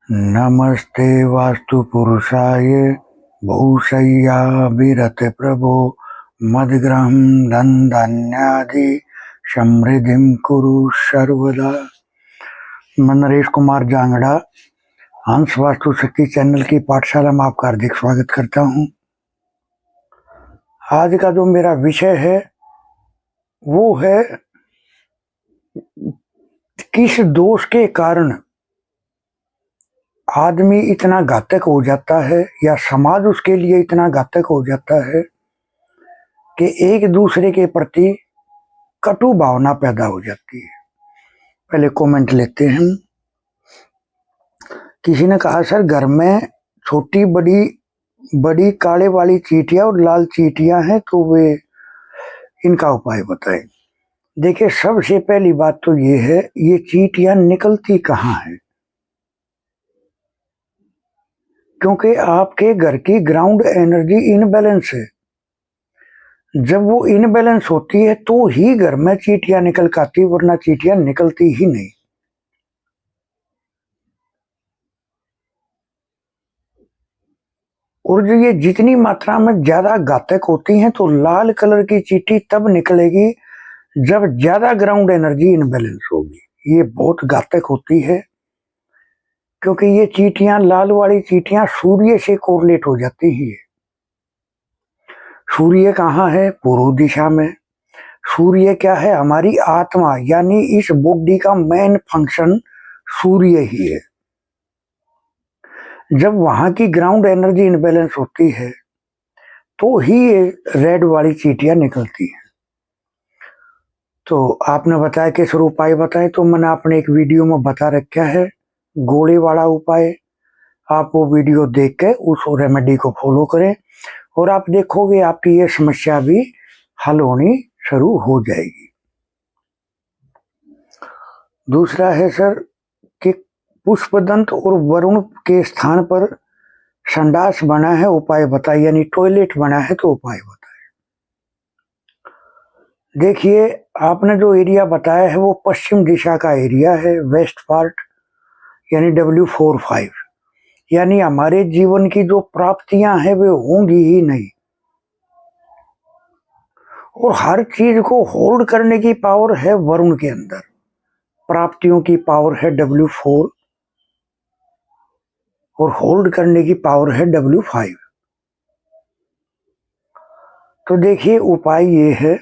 नमस्ते वास्तु पुरुषाय भूषय्या विरत प्रभो मद्ग्रहं धनधान्यादि समृद्धिं कुरु सर्वदा। मैं नरेश कुमार जांगड़ा हंस वास्तु शक्ति चैनल की पाठशाला में आपका हार्दिक स्वागत करता हूं। आज का जो मेरा विषय है वो है किस दोष के कारण आदमी इतना घातक हो जाता है या समाज उसके लिए इतना घातक हो जाता है कि एक दूसरे के प्रति कटु भावना पैदा हो जाती है। पहले कमेंट लेते हैं। किसी ने कहा सर घर में छोटी बड़ी बड़ी काले वाली चींटियां और लाल चींटियां हैं तो वे इनका उपाय बताएं। देखिए सबसे पहली बात तो ये है, ये चींटियां निकलती कहाँ है? क्योंकि आपके घर की ग्राउंड एनर्जी इनबैलेंस है। जब वो इनबैलेंस होती है तो ही घर में चींटियां निकल कर आती, वरना चींटियां निकलती ही नहीं। और जो ये जितनी मात्रा में ज्यादा घातक होती हैं तो लाल कलर की चींटी तब निकलेगी जब ज्यादा ग्राउंड एनर्जी इनबैलेंस होगी। ये बहुत घातक होती है क्योंकि ये चींटियां, लाल वाली चींटियां सूर्य से कोरिलेट हो जाती है। सूर्य कहाँ है? पूर्व दिशा में। सूर्य क्या है? हमारी आत्मा, यानी इस बॉडी का मेन फंक्शन सूर्य ही है। जब वहां की ग्राउंड एनर्जी इनबैलेंस होती है तो ही ये रेड वाली चींटियां निकलती हैं। तो आपने बताया कि सर उपाय बताए, तो मैंने अपने एक वीडियो में बता रखा है गोले वाला उपाय। आप वो वीडियो देख के उस रेमेडी को फॉलो करें और आप देखोगे आपकी ये समस्या भी हल होनी शुरू हो जाएगी। दूसरा है सर कि पुष्पदंत और वरुण के स्थान पर संडास बना है, उपाय बताइए। यानी टॉयलेट बना है तो उपाय बताइए। देखिए आपने जो एरिया बताया है वो पश्चिम दिशा का एरिया है, वेस्ट पार्ट, यानी W45। यानी हमारे जीवन की जो प्राप्तियां हैं वे होंगी ही नहीं। और हर चीज को होल्ड करने की पावर है वरुण के अंदर। प्राप्तियों की पावर है W4 और होल्ड करने की पावर है W5। तो देखिए उपाय ये है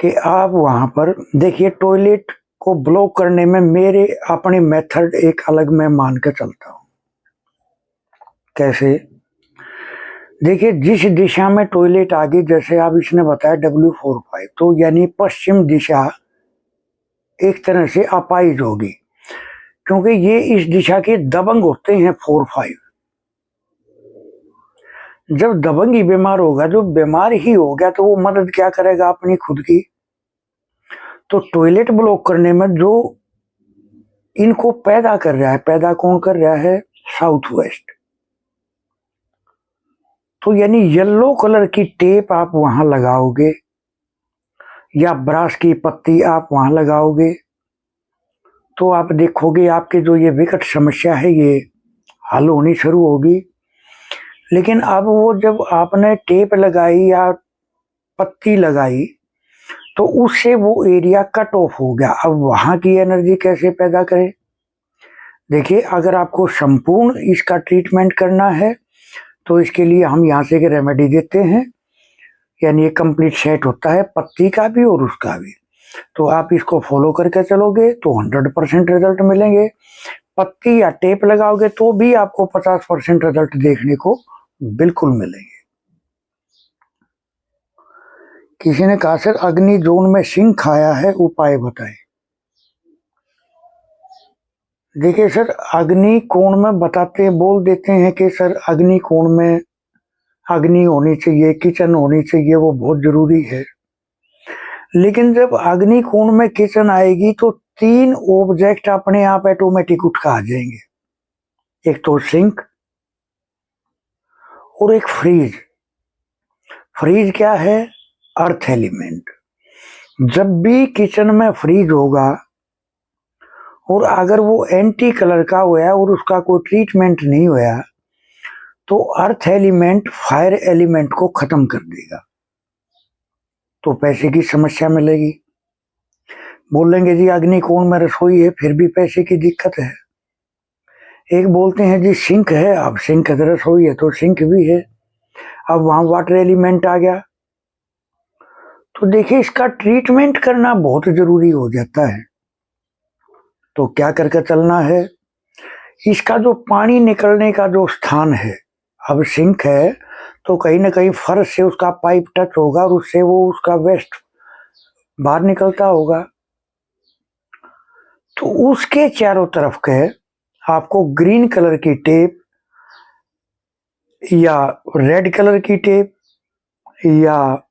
कि आप वहां पर देखिए टॉयलेट को ब्लॉक करने में मेरे अपने मेथड एक अलग मैं मान के चलता हूं। कैसे? देखिए जिस दिशा में टॉयलेट आगे, जैसे आप इसने बताया W45, तो यानी पश्चिम दिशा एक तरह से अपाइज होगी क्योंकि ये इस दिशा के दबंग होते हैं 4-5। जब दबंगी बीमार होगा, जो बीमार ही हो गया, तो वो मदद क्या करेगा? अपनी खुद की। तो टॉयलेट ब्लॉक करने में जो इनको पैदा कर रहा है, पैदा कौन कर रहा है? South west. तो यानी येलो कलर की टेप आप वहां लगाओगे या ब्रास की पत्ती आप वहां लगाओगे तो आप देखोगे आपके जो ये विकट समस्या है ये हल होनी शुरू होगी। लेकिन अब वो जब आपने टेप लगाई या पत्ती लगाई तो उससे वो एरिया कट ऑफ हो गया। अब वहां की एनर्जी कैसे पैदा करें? देखिए अगर आपको संपूर्ण इसका ट्रीटमेंट करना है तो इसके लिए हम यहाँ से एक रेमेडी देते हैं, यानी एक कंप्लीट सेट होता है पत्ती का भी और उसका भी। तो आप इसको फॉलो करके चलोगे तो 100% रिजल्ट मिलेंगे। पत्ती या टेप लगाओगे तो भी आपको 50% रिजल्ट देखने को बिल्कुल मिलेंगे। किसी ने कहा सर अग्नि जोन में सिंह खाया है, उपाय बताएं। देखिए सर अग्नि कोण में बताते बोल देते हैं कि सर अग्नि कोण में अग्नि होनी चाहिए, किचन होनी चाहिए, वो बहुत जरूरी है। लेकिन जब अग्नि कोण में किचन आएगी तो 3 ऑब्जेक्ट अपने आप ऑटोमेटिक उठ कर आ जाएंगे। एक तो सिंक और एक फ्रीज। फ्रीज क्या है? Earth element. जब भी किचन में फ्रीज होगा और अगर वो एंटी कलर का हुआ और उसका कोई ट्रीटमेंट नहीं हुआ तो अर्थ एलिमेंट फायर एलिमेंट को खत्म कर देगा, तो पैसे की समस्या मिलेगी। बोलेंगे जी अग्निकोण में रसोई है फिर भी पैसे की दिक्कत है। एक बोलते हैं जी सिंक है, अब सिंक रसोई है तो सिंक भी है, अब वहां वाटर एलिमेंट आ गया। तो देखिए इसका ट्रीटमेंट करना बहुत जरूरी हो जाता है। तो क्या करके चलना है, इसका जो पानी निकलने का जो स्थान है, अब सिंक है तो कहीं ना कहीं फर्श से उसका पाइप टच होगा और उससे वो उसका वेस्ट बाहर निकलता होगा। तो उसके चारों तरफ के आपको ग्रीन कलर की टेप या रेड कलर की टेप या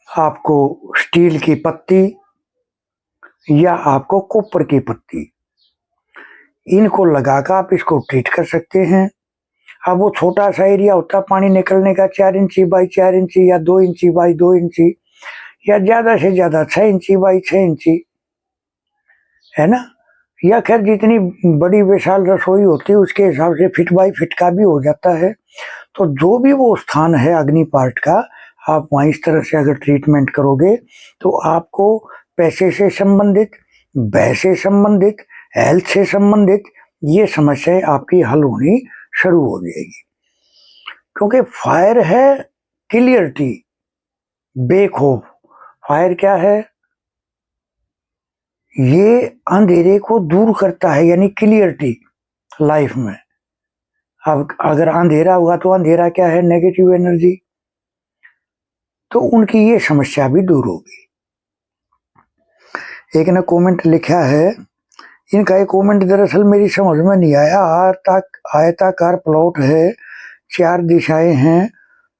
आपको स्टील की पत्ती या आपको कॉपर की पत्ती, इनको लगाकर आप इसको ट्रीट कर सकते हैं। अब वो छोटा सा एरिया होता पानी निकलने का 4 इंची बाई 4 इंची या 2 इंची बाई 2 इंची या ज्यादा से ज्यादा 6 इंची बाई 6 इंची, है ना, या खैर जितनी बड़ी विशाल रसोई होती है उसके हिसाब से फिट बाई फिट का भी हो जाता है। तो जो भी वो स्थान है अग्नि पार्ट का, आप वहाँ इस तरह से अगर ट्रीटमेंट करोगे तो आपको पैसे से संबंधित, व्यय से संबंधित, हेल्थ से संबंधित ये समस्याएं आपकी हल होनी शुरू हो जाएगी। क्योंकि फायर है क्लियरिटी, बेखौफ। फायर क्या है, ये अंधेरे को दूर करता है, यानी क्लियरिटी लाइफ में। अब अगर अंधेरा हुआ तो अंधेरा क्या है, नेगेटिव एनर्जी, तो उनकी ये समस्या भी दूर होगी। एक ने कमेंट लिखा है, इनका ये कमेंट दरअसल मेरी समझ में नहीं आया। आयताकार प्लॉट है, 4 दिशाएं हैं,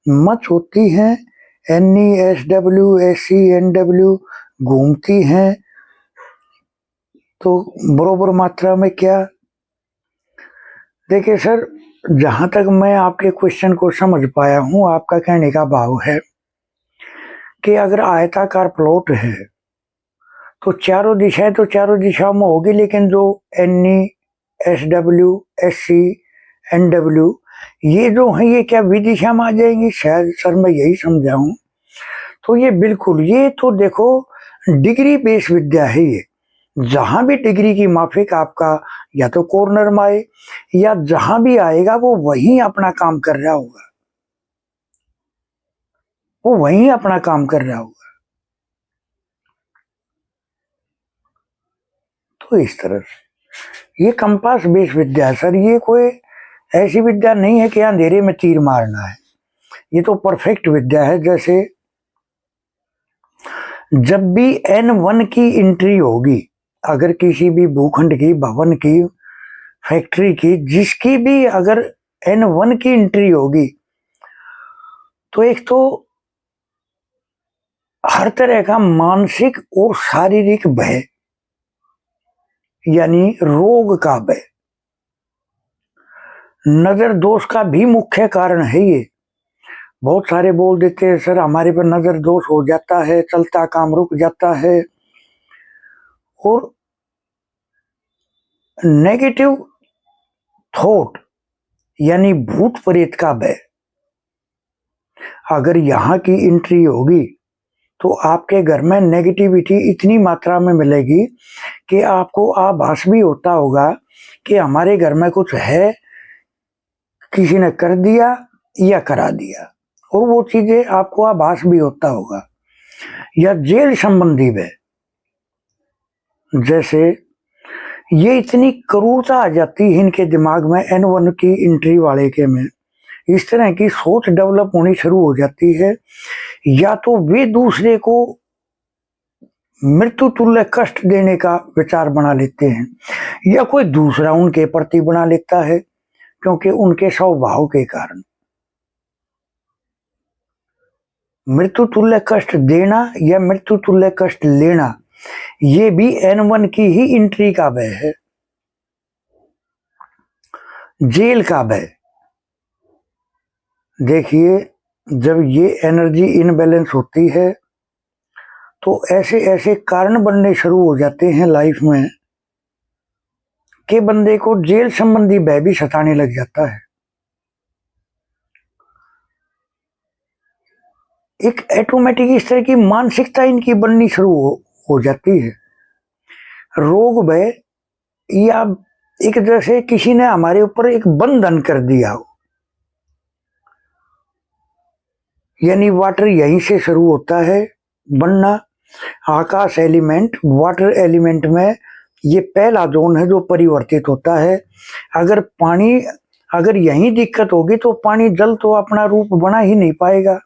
मच होती हैं, NESWSCNW घूमती हैं, तो बरोबर मात्रा में क्या। देखिए सर, जहां तक मैं आपके क्वेश्चन को समझ पाया हूं, आपका कहने का भाव है कि अगर आयताकार प्लॉट है तो चारों दिशाएं तो चारों दिशाओं में होगी, लेकिन जो NESWSCNW ये जो है ये क्या विदिशा में आ जाएंगी, शायद सर मैं यही समझा हूं। तो ये बिल्कुल, ये तो देखो डिग्री बेस विद्या है, ये जहां भी डिग्री की माफिक आपका या तो कॉर्नर में आए या जहां भी आएगा वो वहीं अपना काम कर रहा होगा, वो वहीं अपना काम कर रहा होगा। तो इस तरह से ये कंपास बेस विद्या है सर, ये कोई ऐसी विद्या नहीं है कि अंधेरे में तीर मारना है, ये तो परफेक्ट विद्या है। जैसे जब भी N1 की एंट्री होगी, अगर किसी भी भूखंड की, भवन की, फैक्ट्री की, जिसकी भी अगर N1 की एंट्री होगी, तो एक तो हर तरह का मानसिक और शारीरिक भय, यानी रोग का भय, नजर दोष का भी मुख्य कारण है ये। बहुत सारे बोल देते हैं सर हमारे पर नजर दोष हो जाता है, चलता काम रुक जाता है। और नेगेटिव थॉट यानी भूत प्रेत का भय, अगर यहाँ की एंट्री होगी तो आपके घर में नेगेटिविटी इतनी मात्रा में मिलेगी कि आपको आभास भी होता होगा कि हमारे घर में कुछ है, किसी ने कर दिया या करा दिया, और वो चीजें आपको आभास भी होता होगा। या जेल संबंधी भय, जैसे ये इतनी क्रूरता आ जाती है इनके दिमाग में N1 की एंट्री वाले के में, इस तरह की सोच डेवलप होनी शुरू हो जाती है। या तो वे दूसरे को मृत्यु तुल्य कष्ट देने का विचार बना लेते हैं, या कोई दूसरा उनके प्रति बना लेता है, क्योंकि उनके स्वभाव के कारण मृत्यु तुल्य कष्ट देना या मृत्यु तुल्य कष्ट लेना, ये भी N1 की ही एंट्री का भय है। जेल का भय, देखिए जब ये एनर्जी इनबैलेंस होती है तो ऐसे ऐसे कारण बनने शुरू हो जाते हैं लाइफ में कि बंदे को जेल संबंधी भय भी सताने लग जाता है। एक ऑटोमेटिक इस तरह की मानसिकता इनकी बननी शुरू हो जाती है। रोग भय या एक जैसे किसी ने हमारे ऊपर एक बंधन कर दिया हो, यानी वाटर यहीं से शुरू होता है बनना। आकाश एलिमेंट, वाटर एलिमेंट में ये पहला जोन है जो परिवर्तित होता है। अगर यहीं दिक्कत होगी तो पानी जल तो अपना रूप बना ही नहीं पाएगा।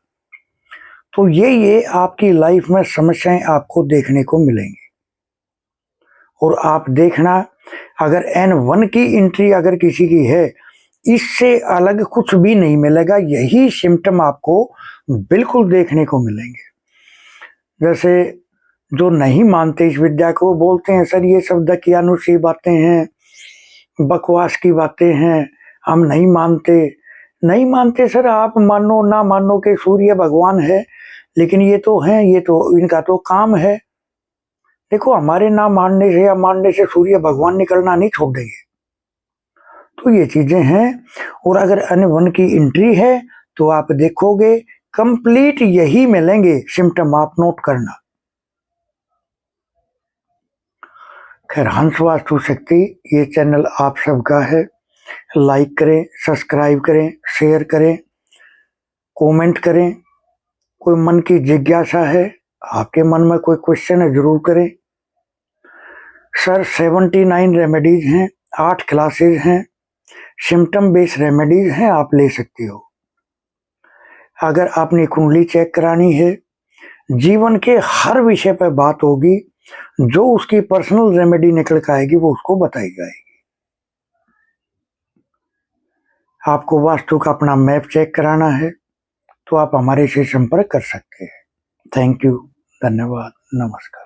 तो ये आपकी लाइफ में समस्याएं आपको देखने को मिलेंगी। और आप देखना, अगर N1 की एंट्री अगर किसी की है, इससे अलग कुछ भी नहीं मिलेगा, यही सिम्टम आपको बिल्कुल देखने को मिलेंगे। जैसे जो नहीं मानते इस विद्या को, बोलते हैं सर ये सब दकियानुसी बातें हैं, बकवास की बातें हैं, हम नहीं मानते सर। आप मानो ना मानो कि सूर्य भगवान है, लेकिन ये तो हैं, ये तो इनका तो काम है। देखो, हमारे ना मानने से या मानने से सूर्य भगवान निकलना नहीं छोड़ देंगे। तो ये चीजें हैं। और अगर N1 की एंट्री है तो आप देखोगे कंप्लीट यही मिलेंगे सिम्टम, आप नोट करना। खैर, हंस वास्तु शक्ति ये चैनल आप सबका है। लाइक करें, सब्सक्राइब करें, शेयर करें, कमेंट करें। कोई मन की जिज्ञासा है, आपके मन में कोई क्वेश्चन है, जरूर करें। सर 79 रेमेडीज हैं, 8 क्लासेज हैं, सिम्टम बेस्ड रेमेडीज हैं, आप ले सकते हो। अगर आपने कुंडली चेक करानी है, जीवन के हर विषय पर बात होगी, जो उसकी पर्सनल रेमेडी निकल के आएगी वो उसको बताई जाएगी। आपको वास्तु का अपना मैप चेक कराना है तो आप हमारे से संपर्क कर सकते हैं। थैंक यू, धन्यवाद, नमस्कार।